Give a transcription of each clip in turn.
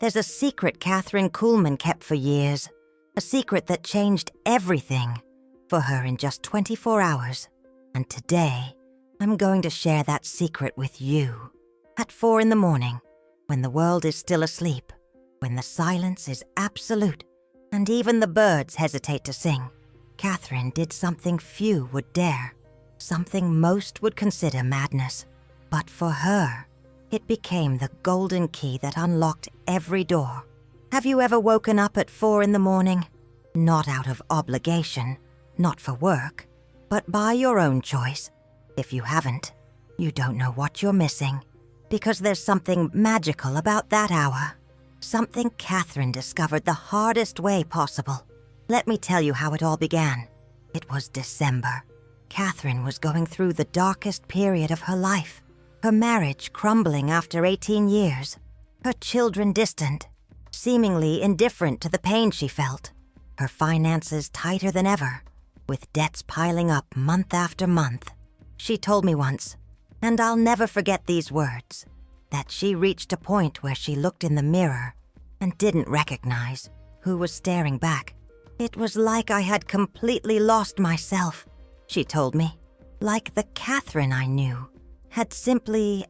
There's a secret Kathryn Kuhlman kept for years. A secret that changed everything for her in just 24 hours. And today, I'm going to share that secret with you. At 4 in the morning, when the world is still asleep, when the silence is absolute, and even the birds hesitate to sing, Kathryn did something few would dare, something most would consider madness. But for her, it became the golden key that unlocked every door. Have you ever woken up at 4 in the morning? Not out of obligation, not for work, but by your own choice. If you haven't, you don't know what you're missing, because there's something magical about that hour. Something Kathryn discovered the hardest way possible. Let me tell you how it all began. It was December. Kathryn was going through the darkest period of her life. Her marriage crumbling after 18 years. Her children distant, seemingly indifferent to the pain she felt. Her finances tighter than ever, with debts piling up month after month. She told me once, and I'll never forget these words, that she reached a point where she looked in the mirror and didn't recognize who was staring back. It was like I had completely lost myself, she told me. Like the Kathryn I knew had simply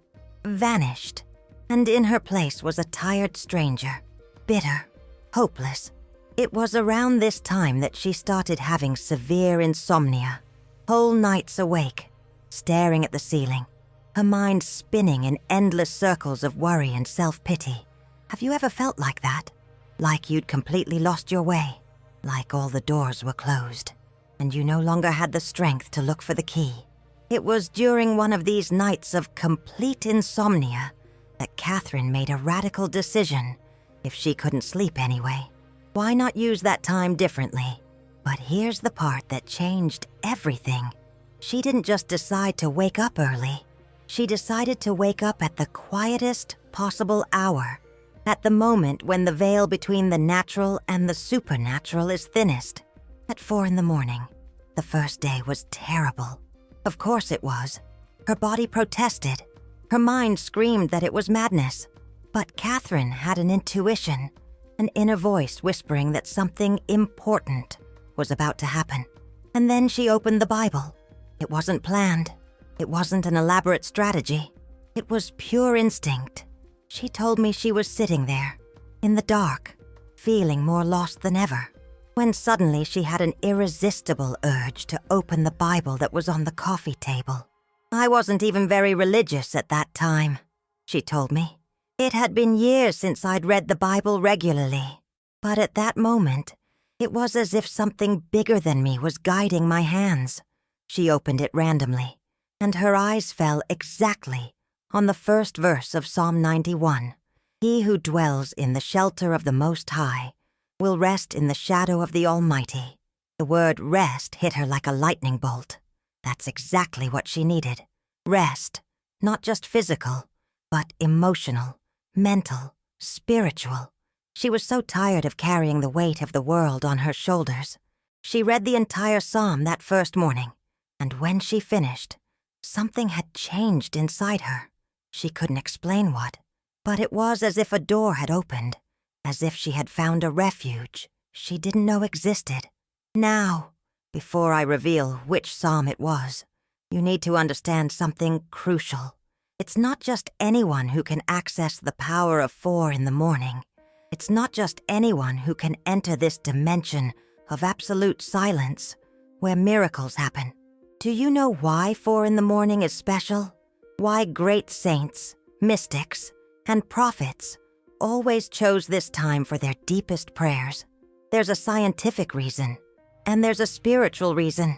vanished, and in her place was a tired stranger, bitter, hopeless. It was around this time that she started having severe insomnia, whole nights awake, staring at the ceiling, her mind spinning in endless circles of worry and self-pity. Have you ever felt like that? Like you'd completely lost your way, like all the doors were closed, and you no longer had the strength to look for the key. It was during one of these nights of complete insomnia that Kathryn made a radical decision. If she couldn't sleep anyway, why not use that time differently? But here's the part that changed everything. She didn't just decide to wake up early. She decided to wake up at the quietest possible hour, at the moment when the veil between the natural and the supernatural is thinnest. At 4 in the morning, the first day was terrible. Of course it was. Her body protested. Her mind screamed that it was madness. But Kathryn had an intuition, an inner voice whispering that something important was about to happen. And then she opened the Bible. It wasn't planned. It wasn't an elaborate strategy. It was pure instinct. She told me she was sitting there, in the dark, feeling more lost than ever, when suddenly she had an irresistible urge to open the Bible that was on the coffee table. I wasn't even very religious at that time, she told me. It had been years since I'd read the Bible regularly, but at that moment, it was as if something bigger than me was guiding my hands. She opened it randomly, and her eyes fell exactly on the first verse of Psalm 91. He who dwells in the shelter of the Most High will rest in the shadow of the Almighty. The word rest hit her like a lightning bolt. That's exactly what she needed. Rest, not just physical, but emotional, mental, spiritual. She was so tired of carrying the weight of the world on her shoulders. She read the entire psalm that first morning, and when she finished, something had changed inside her. She couldn't explain what, but it was as if a door had opened, as if she had found a refuge she didn't know existed. Now, before I reveal which psalm it was, you need to understand something crucial. It's not just anyone who can access the power of 4 in the morning. It's not just anyone who can enter this dimension of absolute silence, where miracles happen. Do you know why 4 in the morning is special? Why great saints, mystics, and prophets always chose this time for their deepest prayers? There's a scientific reason, and there's a spiritual reason.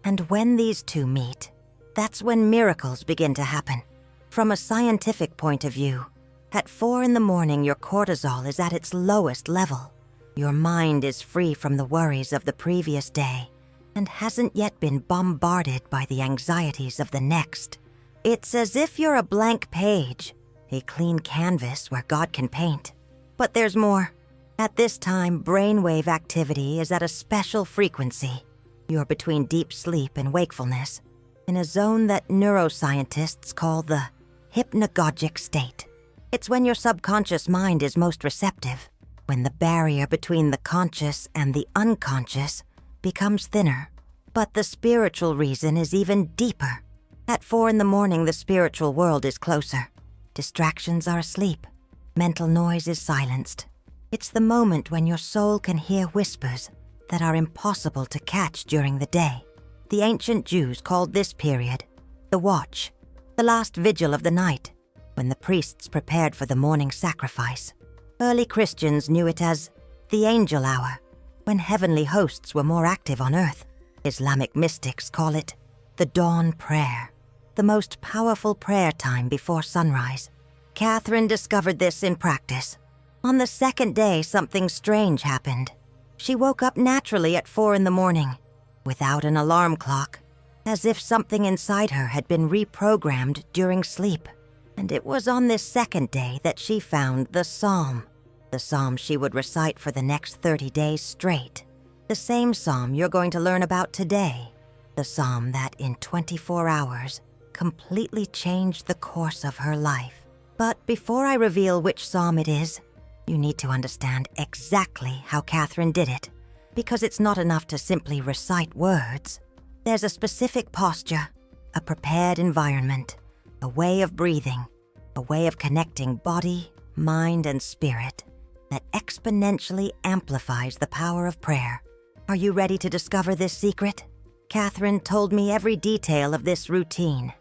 And when these two meet, that's when miracles begin to happen. From a scientific point of view, at 4 in the morning your cortisol is at its lowest level. Your mind is free from the worries of the previous day and hasn't yet been bombarded by the anxieties of the next. It's as if you're a blank page, a clean canvas where God can paint. But there's more. At this time, brainwave activity is at a special frequency. You're between deep sleep and wakefulness, in a zone that neuroscientists call the hypnagogic state. It's when your subconscious mind is most receptive, when the barrier between the conscious and the unconscious becomes thinner. But the spiritual reason is even deeper. At 4 a.m, the spiritual world is closer. Distractions are asleep. Mental noise is silenced. It's the moment when your soul can hear whispers that are impossible to catch during the day. The ancient Jews called this period the watch, the last vigil of the night, when the priests prepared for the morning sacrifice. Early Christians knew it as the angel hour, when heavenly hosts were more active on earth. Islamic mystics call it the dawn prayer, the most powerful prayer time before sunrise. Kathryn discovered this in practice. On the second day, something strange happened. She woke up naturally at 4 a.m, without an alarm clock, as if something inside her had been reprogrammed during sleep. And it was on this second day that she found the psalm she would recite for the next 30 days straight. The same psalm you're going to learn about today. The psalm that in 24 hours completely changed the course of her life. But before I reveal which psalm it is, you need to understand exactly how Kathryn did it, because it's not enough to simply recite words. There's a specific posture, a prepared environment, a way of breathing, a way of connecting body, mind, and spirit that exponentially amplifies the power of prayer. Are you ready to discover this secret? Kathryn told me every detail of this routine,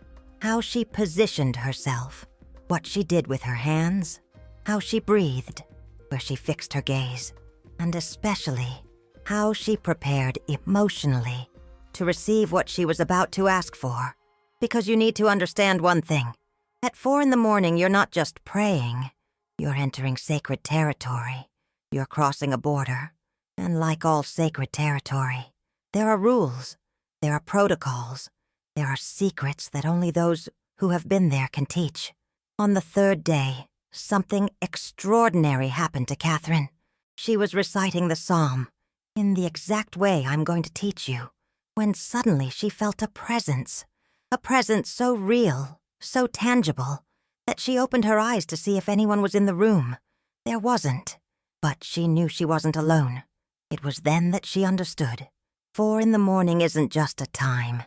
how she positioned herself, what she did with her hands, how she breathed, where she fixed her gaze, and especially how she prepared emotionally to receive what she was about to ask for. Because you need to understand one thing. At 4 a.m, you're not just praying, you're entering sacred territory. You're crossing a border. And like all sacred territory, there are rules, there are protocols, there are secrets that only those who have been there can teach. On the third day, something extraordinary happened to Kathryn. She was reciting the psalm in the exact way I'm going to teach you, when suddenly she felt a presence so real, so tangible, that she opened her eyes to see if anyone was in the room. There wasn't, but she knew she wasn't alone. It was then that she understood. 4 a.m isn't just a time.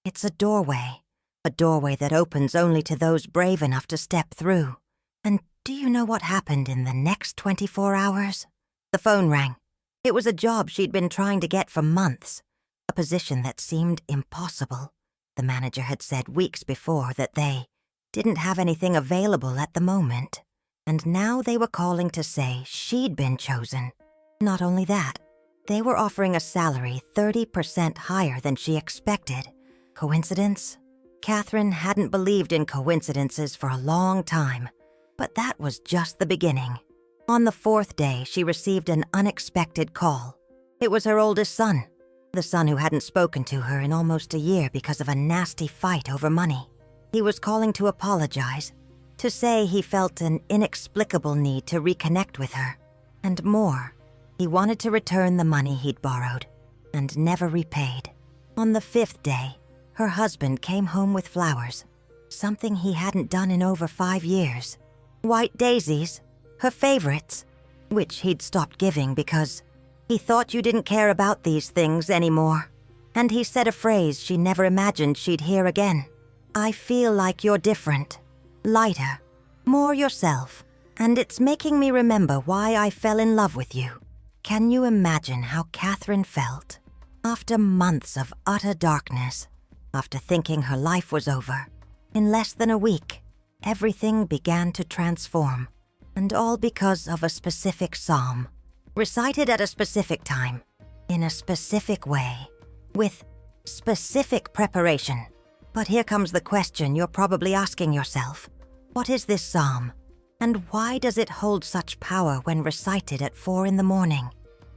It's a doorway that opens only to those brave enough to step through. And do you know what happened in the next 24 hours? The phone rang. It was a job she'd been trying to get for months, a position that seemed impossible. The manager had said weeks before that they didn't have anything available at the moment, and now they were calling to say she'd been chosen. Not only that, they were offering a salary 30% higher than she expected. Coincidence? Kathryn hadn't believed in coincidences for a long time, but that was just the beginning. On the 4th day, she received an unexpected call. It was her oldest son, the son who hadn't spoken to her in almost a year because of a nasty fight over money. He was calling to apologize, to say he felt an inexplicable need to reconnect with her, and more. He wanted to return the money he'd borrowed and never repaid. On the 5th day, her husband came home with flowers, something he hadn't done in over 5 years. White daisies, her favorites, which he'd stopped giving because he thought you didn't care about these things anymore. And he said a phrase she never imagined she'd hear again. I feel like you're different, lighter, more yourself, and it's making me remember why I fell in love with you. Can you imagine how Kathryn felt? After months of utter darkness, after thinking her life was over, in less than a week, everything began to transform, and all because of a specific psalm, recited at a specific time, in a specific way, with specific preparation. But here comes the question you're probably asking yourself. What is this psalm? And why does it hold such power when recited at 4 a.m?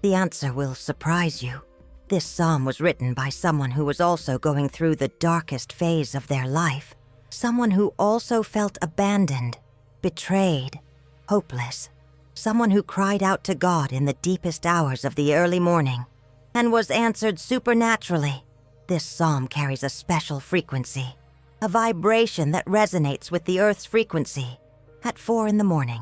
The answer will surprise you. This psalm was written by someone who was also going through the darkest phase of their life. Someone who also felt abandoned, betrayed, hopeless. Someone who cried out to God in the deepest hours of the early morning and was answered supernaturally. This psalm carries a special frequency, a vibration that resonates with the earth's frequency, at 4 in the morning.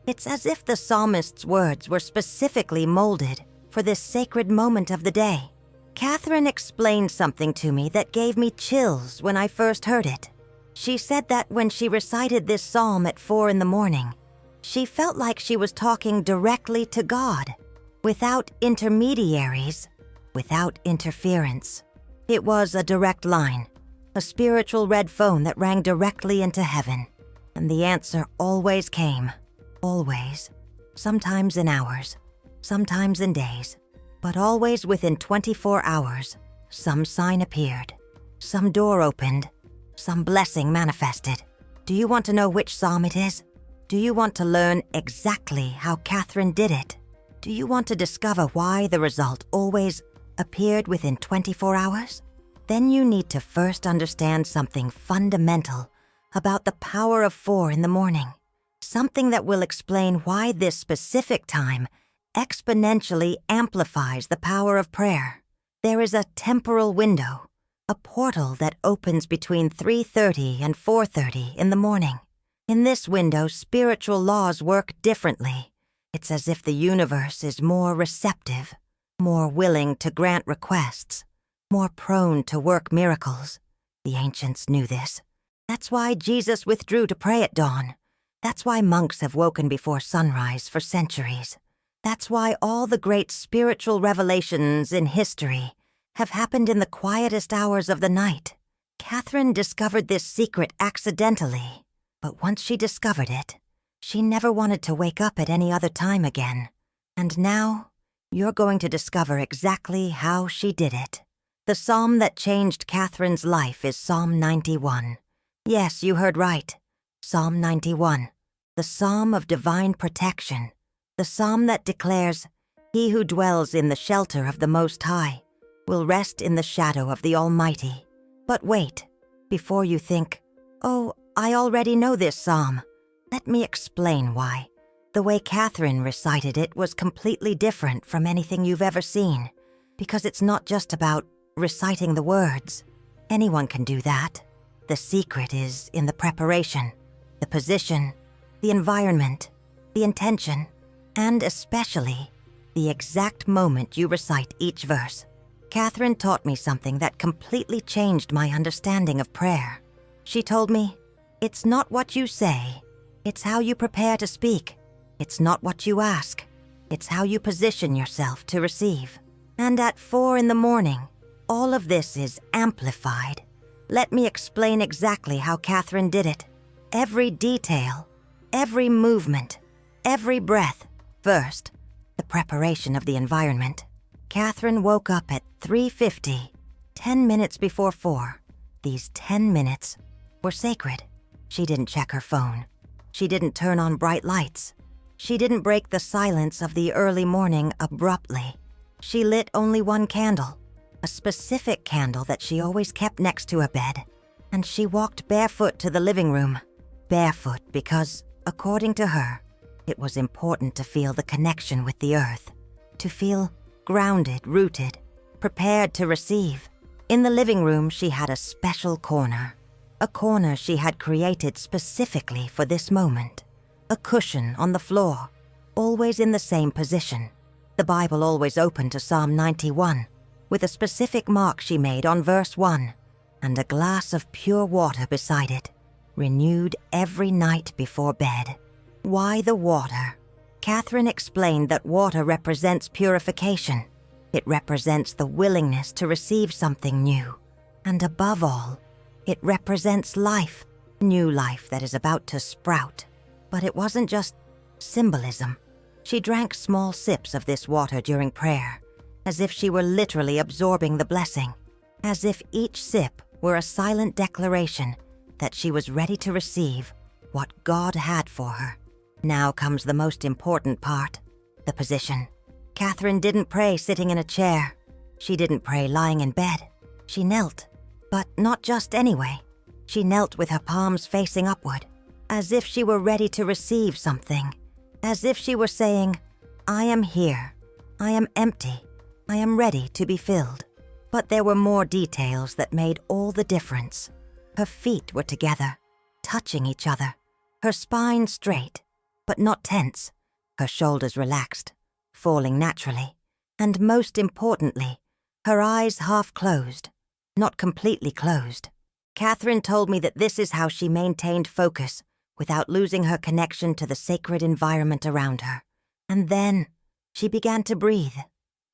It's as if the psalmist's words were specifically molded for this sacred moment of the day. Kathryn explained something to me that gave me chills when I first heard it. She said that when she recited this psalm at 4 in the morning, she felt like she was talking directly to God, without intermediaries, without interference. It was a direct line, a spiritual red phone that rang directly into heaven. And the answer always came, always. Sometimes in hours, sometimes in days, but always within 24 hours, some sign appeared, some door opened, some blessing manifested. Do you want to know which psalm it is? Do you want to learn exactly how Kathryn did it? Do you want to discover why the result always appeared within 24 hours? Then you need to first understand something fundamental about the power of 4 in the morning. Something that will explain why this specific time exponentially amplifies the power of prayer. There is a temporal window, a portal that opens between 3:30 and 4:30 in the morning. In this window, spiritual laws work differently. It's as if the universe is more receptive, more willing to grant requests, more prone to work miracles. The ancients knew this. That's why Jesus withdrew to pray at dawn. That's why monks have woken before sunrise for centuries. That's why all the great spiritual revelations in history have happened in the quietest hours of the night. Kathryn discovered this secret accidentally, but once she discovered it, she never wanted to wake up at any other time again. And now, you're going to discover exactly how she did it. The psalm that changed Kathryn's life is Psalm 91. Yes, you heard right. Psalm 91. The psalm of divine protection. The psalm that declares, "He who dwells in the shelter of the Most High will rest in the shadow of the Almighty." But wait, before you think, "Oh, I already know this psalm," let me explain why. The way Kathryn recited it was completely different from anything you've ever seen, because it's not just about reciting the words. Anyone can do that. The secret is in the preparation, the position, the environment, the intention, and especially the exact moment you recite each verse. Kathryn taught me something that completely changed my understanding of prayer. She told me, it's not what you say, it's how you prepare to speak. It's not what you ask, it's how you position yourself to receive. And at 4 in the morning, all of this is amplified. Let me explain exactly how Kathryn did it. Every detail, every movement, every breath. First, the preparation of the environment. Kathryn woke up at 3:50, 10 minutes before 4. These 10 minutes were sacred. She didn't check her phone. She didn't turn on bright lights. She didn't break the silence of the early morning abruptly. She lit only one candle, a specific candle that she always kept next to her bed. And she walked barefoot to the living room. Barefoot because, according to her, it was important to feel the connection with the earth, to feel grounded, rooted, prepared to receive. In the living room, she had a special corner, a corner she had created specifically for this moment. A cushion on the floor, always in the same position. The Bible always opened to Psalm 91, with a specific mark she made on verse 1, and a glass of pure water beside it, renewed every night before bed. Why the water? Kathryn explained that water represents purification. It represents the willingness to receive something new. And above all, it represents life, new life that is about to sprout. But it wasn't just symbolism. She drank small sips of this water during prayer, as if she were literally absorbing the blessing, as if each sip were a silent declaration that she was ready to receive what God had for her. Now comes the most important part, the position. Kathryn didn't pray sitting in a chair. She didn't pray lying in bed. She knelt, but not just anyway. She knelt with her palms facing upward, as if she were ready to receive something, as if she were saying, "I am here, I am empty, I am ready to be filled." But there were more details that made all the difference. Her feet were together, touching each other. her spine straight, but not tense, her shoulders relaxed, falling naturally, and most importantly, her eyes half closed, not completely closed. Kathryn told me that this is how she maintained focus without losing her connection to the sacred environment around her. And then she began to breathe.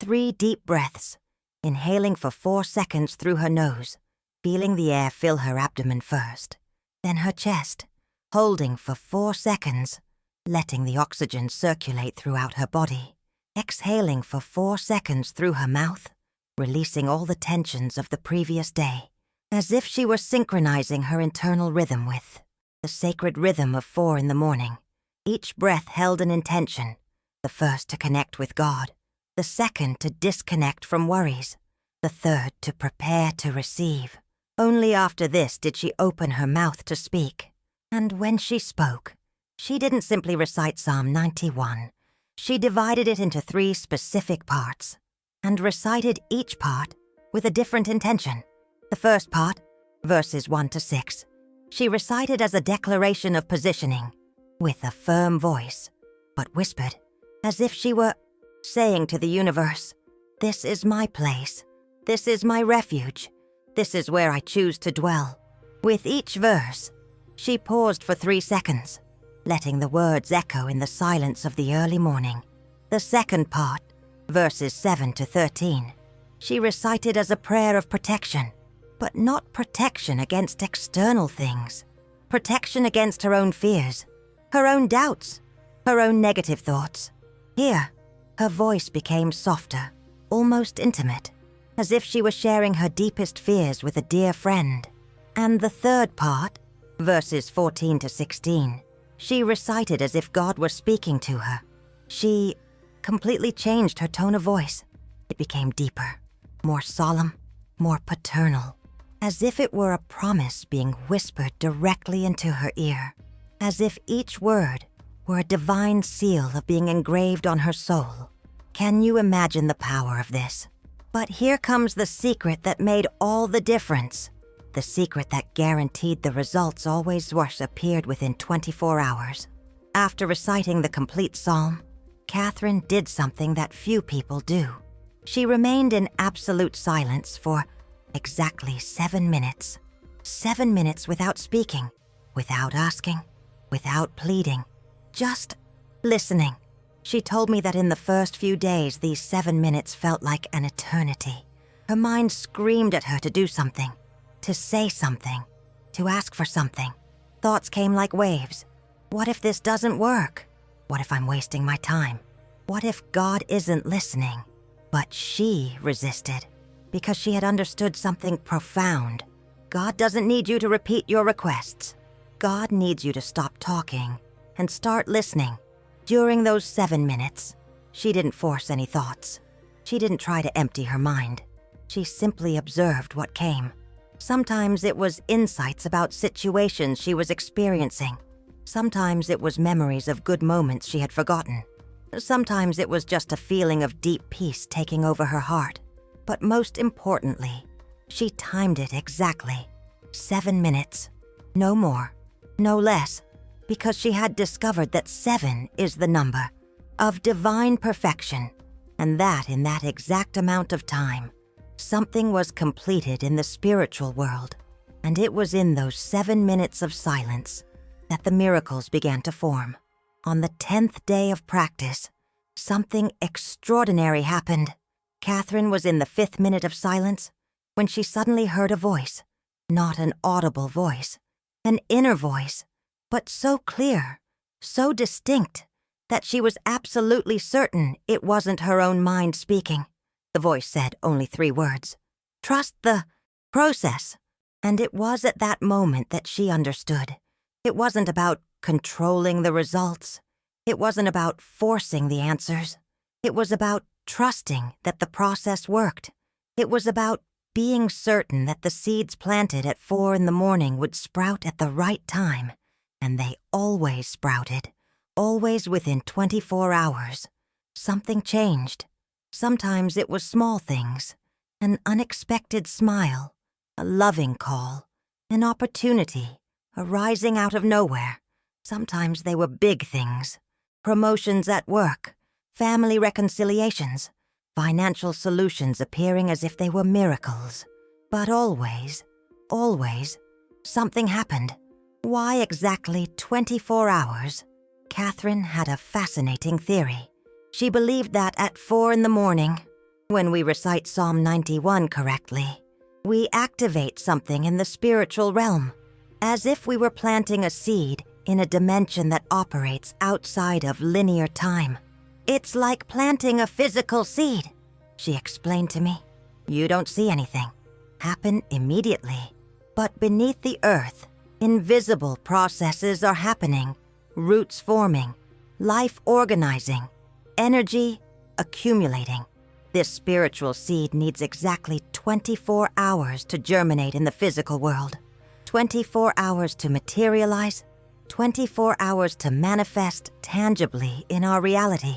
3 deep breaths, inhaling for 4 seconds through her nose, feeling the air fill her abdomen first, then her chest, holding for 4 seconds, letting the oxygen circulate throughout her body, exhaling for 4 seconds through her mouth, releasing all the tensions of the previous day, as if she were synchronizing her internal rhythm with the sacred rhythm of 4 in the morning. Each breath held an intention, the first to connect with God, the second to disconnect from worries, the third to prepare to receive. Only after this did she open her mouth to speak. And when she spoke, she didn't simply recite Psalm 91. She divided it into 3 specific parts, and recited each part with a different intention. The first part, verses 1 to 6, she recited as a declaration of positioning, with a firm voice, but whispered, as if she were saying to the universe, "This is my place. This is my refuge. This is where I choose to dwell." With each verse, she paused for 3 seconds, letting the words echo in the silence of the early morning. The second part, verses 7 to 13, she recited as a prayer of protection, but not protection against external things, protection against her own fears, her own doubts, her own negative thoughts. Here, her voice became softer, almost intimate, as if she were sharing her deepest fears with a dear friend. And the third part, verses 14 to 16, she recited as if God were speaking to her. She completely changed her tone of voice. It became deeper, more solemn, more paternal, as if it were a promise being whispered directly into her ear, as if each word were a divine seal of being engraved on her soul. Can you imagine the power of this? But here comes the secret that made all the difference. The secret that guaranteed the results always appeared within 24 hours. After reciting the complete psalm, Kathryn did something that few people do. She remained in absolute silence for exactly 7 minutes. 7 minutes without speaking, without asking, without pleading, just listening. She told me that in the first few days, these 7 minutes felt like an eternity. Her mind screamed at her to do something, to say something, to ask for something. Thoughts came like waves. What if this doesn't work? What if I'm wasting my time? What if God isn't listening? But she resisted, because she had understood something profound. God doesn't need you to repeat your requests. God needs you to stop talking and start listening. During those 7 minutes, she didn't force any thoughts. She didn't try to empty her mind. She simply observed what came. Sometimes it was insights about situations she was experiencing. Sometimes it was memories of good moments she had forgotten. Sometimes it was just a feeling of deep peace taking over her heart. But most importantly, she timed it exactly. 7 minutes. No more, no less, because she had discovered that 7 is the number of divine perfection, and that in that exact amount of time, something was completed in the spiritual world, and it was in those 7 minutes of silence that the miracles began to form. On the 10th day of practice, something extraordinary happened. Kathryn was in the 5th minute of silence when she suddenly heard a voice, not an audible voice, an inner voice, but so clear, so distinct, that she was absolutely certain it wasn't her own mind speaking. The voice said only 3 words: "Trust the process." And it was at that moment that she understood. It wasn't about controlling the results. It wasn't about forcing the answers. It was about trusting that the process worked. It was about being certain that the seeds planted at 4 in the morning would sprout at the right time. And they always sprouted, always within 24 hours. Something changed. Sometimes it was small things, an unexpected smile, a loving call, an opportunity arising out of nowhere. Sometimes they were big things. Promotions at work, family reconciliations, financial solutions appearing as if they were miracles. But always, something happened. Why exactly 24 hours? Kathryn had a fascinating theory. She believed that at 4 in the morning, when we recite Psalm 91 correctly, we activate something in the spiritual realm, as if we were planting a seed in a dimension that operates outside of linear time. It's like planting a physical seed, she explained to me. You don't see anything happen immediately, but beneath the earth, invisible processes are happening, roots forming, life organizing, energy accumulating. This spiritual seed needs exactly 24 hours to germinate in the physical world, 24 hours to materialize, 24 hours to manifest tangibly in our reality.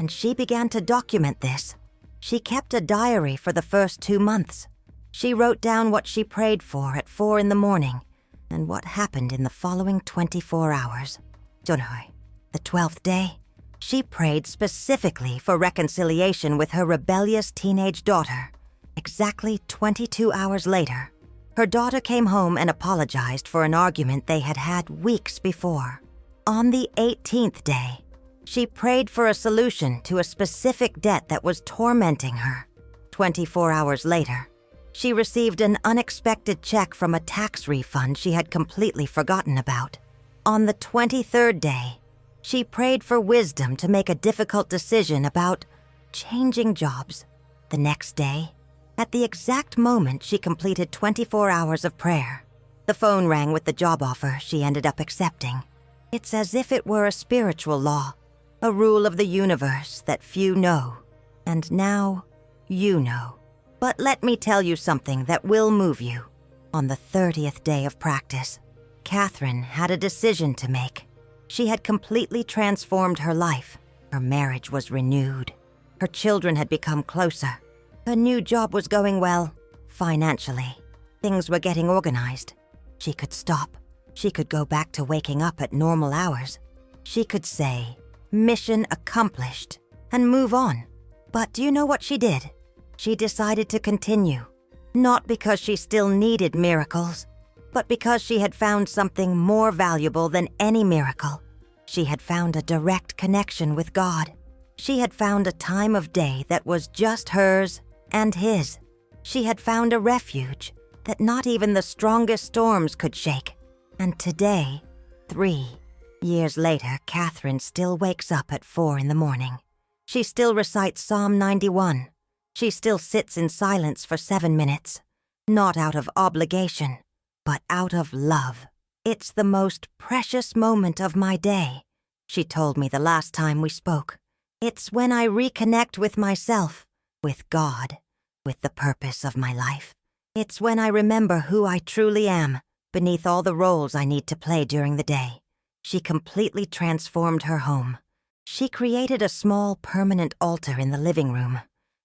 And she began to document this. She kept a diary for the first 2 months. She wrote down what she prayed for at 4 in the morning and what happened in the following 24 hours. The 12th day, she prayed specifically for reconciliation with her rebellious teenage daughter. Exactly 22 hours later, her daughter came home and apologized for an argument they had had weeks before. On the 18th day, she prayed for a solution to a specific debt that was tormenting her. 24 hours later, she received an unexpected check from a tax refund she had completely forgotten about. On the 23rd day, she prayed for wisdom to make a difficult decision about changing jobs. The next day, at the exact moment she completed 24 hours of prayer, the phone rang with the job offer she ended up accepting. It's as if it were a spiritual law, a rule of the universe that few know. And now, you know. But let me tell you something that will move you. On the 30th day of practice, Kathryn had a decision to make. She had completely transformed her life. Her marriage was renewed. Her children had become closer. Her new job was going well, financially. Things were getting organized. She could stop. She could go back to waking up at normal hours. She could say, "Mission accomplished," and move on. But do you know what she did? She decided to continue. Not because she still needed miracles, but because she had found something more valuable than any miracle. She had found a direct connection with God. She had found a time of day that was just hers and his. She had found a refuge that not even the strongest storms could shake. And today, 3 years later, Kathryn still wakes up at 4 in the morning. She still recites Psalm 91. She still sits in silence for 7 minutes, not out of obligation, but out of love. It's the most precious moment of my day, she told me the last time we spoke. It's when I reconnect with myself, with God, with the purpose of my life. It's when I remember who I truly am, beneath all the roles I need to play during the day. She completely transformed her home. She created a small permanent altar in the living room.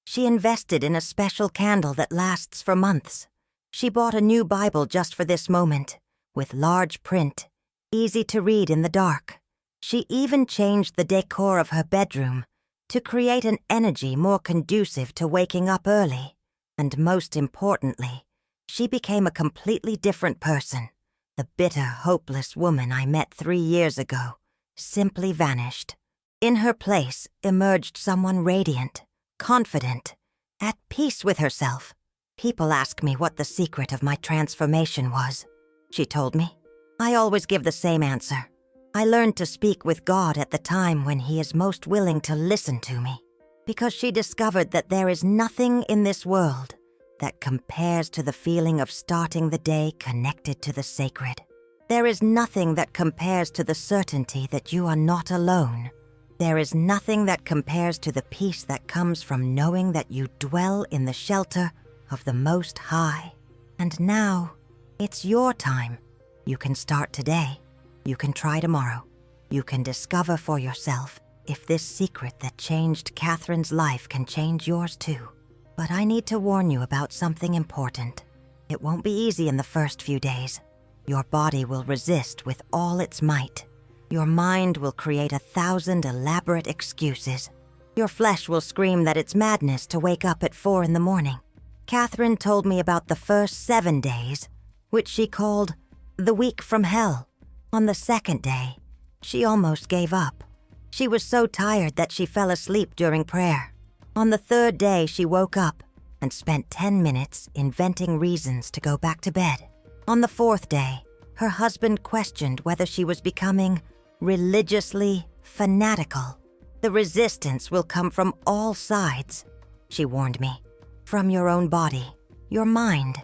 She invested in a special candle that lasts for months. She bought a new Bible just for this moment, with large print, easy to read in the dark. She even changed the decor of her bedroom to create an energy more conducive to waking up early. And most importantly, she became a completely different person. The bitter, hopeless woman I met 3 years ago simply vanished. In her place emerged someone radiant, confident, at peace with herself. People ask me what the secret of my transformation was, she told me. I always give the same answer. I learned to speak with God at the time when He is most willing to listen to me, because she discovered that there is nothing in this world that compares to the feeling of starting the day connected to the sacred. There is nothing that compares to the certainty that you are not alone. There is nothing that compares to the peace that comes from knowing that you dwell in the shelter of the Most High. And now, it's your time. You can start today. You can try tomorrow. You can discover for yourself if this secret that changed Kathryn's life can change yours too. But I need to warn you about something important. It won't be easy in the first few days. Your body will resist with all its might. Your mind will create 1,000 elaborate excuses. Your flesh will scream that it's madness to wake up at 4 in the morning. Kathryn told me about the first 7 days, which she called the week from hell. On the second day, she almost gave up. She was so tired that she fell asleep during prayer. On the third day, she woke up and spent 10 minutes inventing reasons to go back to bed. On the fourth day, her husband questioned whether she was becoming religiously fanatical. The resistance will come from all sides, she warned me. From your own body, your mind,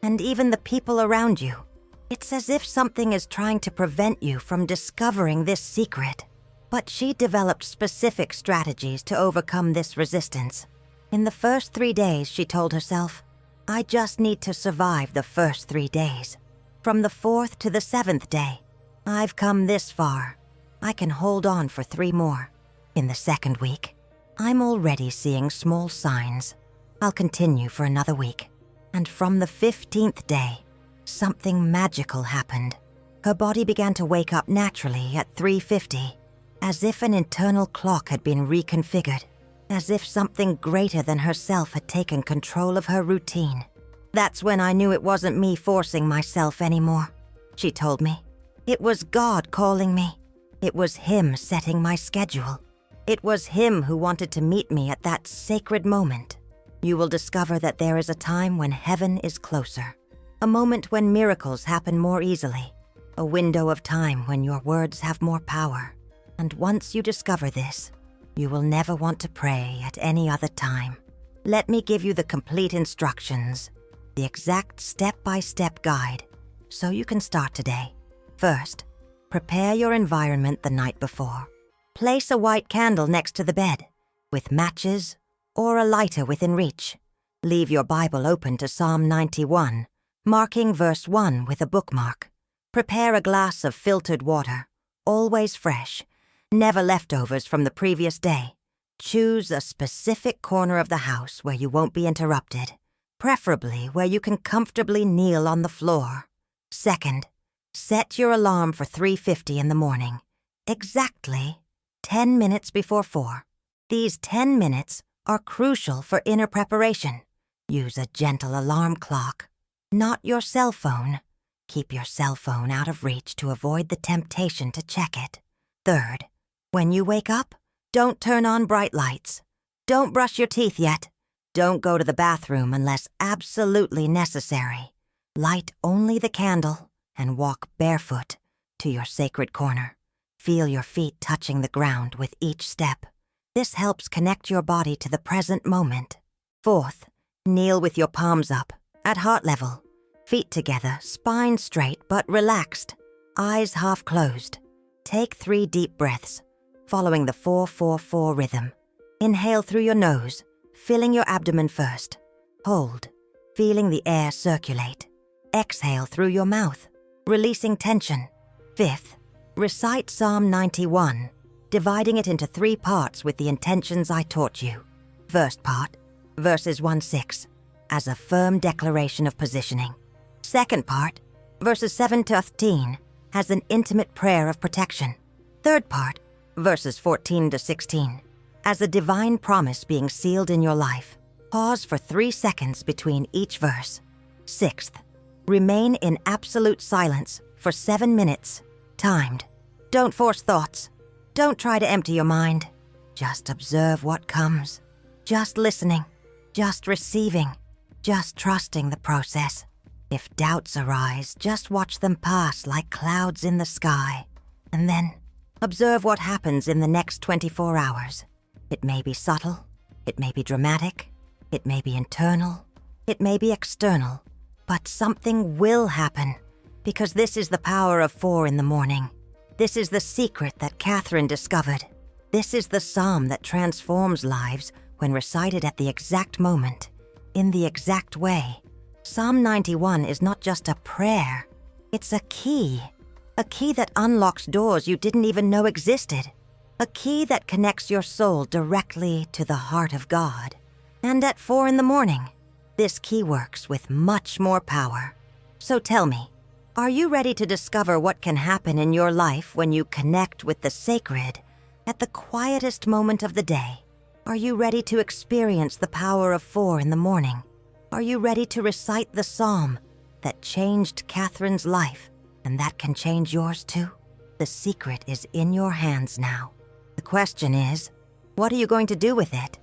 and even the people around you. It's as if something is trying to prevent you from discovering this secret. But she developed specific strategies to overcome this resistance. In the first 3 days, she told herself, I just need to survive the first 3 days. From the 4th to the 7th day, I've come this far. I can hold on for 3 more. In the second week, I'm already seeing small signs. I'll continue for another week. And from the 15th day, something magical happened. Her body began to wake up naturally at 3:50, as if an internal clock had been reconfigured, as if something greater than herself had taken control of her routine. That's when I knew it wasn't me forcing myself anymore, she told me. It was God calling me. It was Him setting my schedule. It was Him who wanted to meet me at that sacred moment. You will discover that there is a time when heaven is closer, a moment when miracles happen more easily, a window of time when your words have more power. And once you discover this, you will never want to pray at any other time. Let me give you the complete instructions, the exact step-by-step guide, so you can start today. First, prepare your environment the night before. Place a white candle next to the bed, with matches or a lighter within reach. Leave your Bible open to Psalm 91, marking verse 1 with a bookmark. Prepare a glass of filtered water, always fresh, never leftovers from the previous day. Choose a specific corner of the house where you won't be interrupted, preferably where you can comfortably kneel on the floor. Second, set your alarm for 3:50 in the morning, exactly 10 minutes before 4. These 10 minutes are crucial for inner preparation. Use a gentle alarm clock, not your cell phone. Keep your cell phone out of reach to avoid the temptation to check it. Third, when you wake up, don't turn on bright lights. Don't brush your teeth yet. Don't go to the bathroom unless absolutely necessary. Light only the candle and walk barefoot to your sacred corner. Feel your feet touching the ground with each step. This helps connect your body to the present moment. Fourth, kneel with your palms up, at heart level. Feet together, spine straight but relaxed, eyes half closed. Take 3 deep breaths, following the 4-4-4 rhythm. Inhale through your nose, filling your abdomen first. Hold, feeling the air circulate. Exhale through your mouth, releasing tension. Fifth, recite Psalm 91, dividing it into 3 parts with the intentions I taught you. First part, verses 1-6, as a firm declaration of positioning. Second part, verses 7-13, as an intimate prayer of protection. Third part, verses 14-16, as a divine promise being sealed in your life. Pause for 3 seconds between each verse. Sixth, remain in absolute silence for 7 minutes, timed. Don't force thoughts. Don't try to empty your mind. Just observe what comes. Just listening. Just receiving. Just trusting the process. If doubts arise, just watch them pass like clouds in the sky. And then, observe what happens in the next 24 hours. It may be subtle. It may be dramatic. It may be internal. It may be external. But something will happen, because this is the power of 4 in the morning. This is the secret that Kathryn discovered. This is the psalm that transforms lives when recited at the exact moment, in the exact way. Psalm 91 is not just a prayer. It's a key that unlocks doors you didn't even know existed. A key that connects your soul directly to the heart of God. And at 4 in the morning, this key works with much more power. So tell me, Are you ready to discover what can happen in your life when you connect with the sacred at the quietest moment of the day? Are you ready to experience the power of 4 in the morning? Are you ready to recite the psalm that changed Kathryn's life and that can change yours too? The secret is in your hands now. The question is, what are you going to do with it?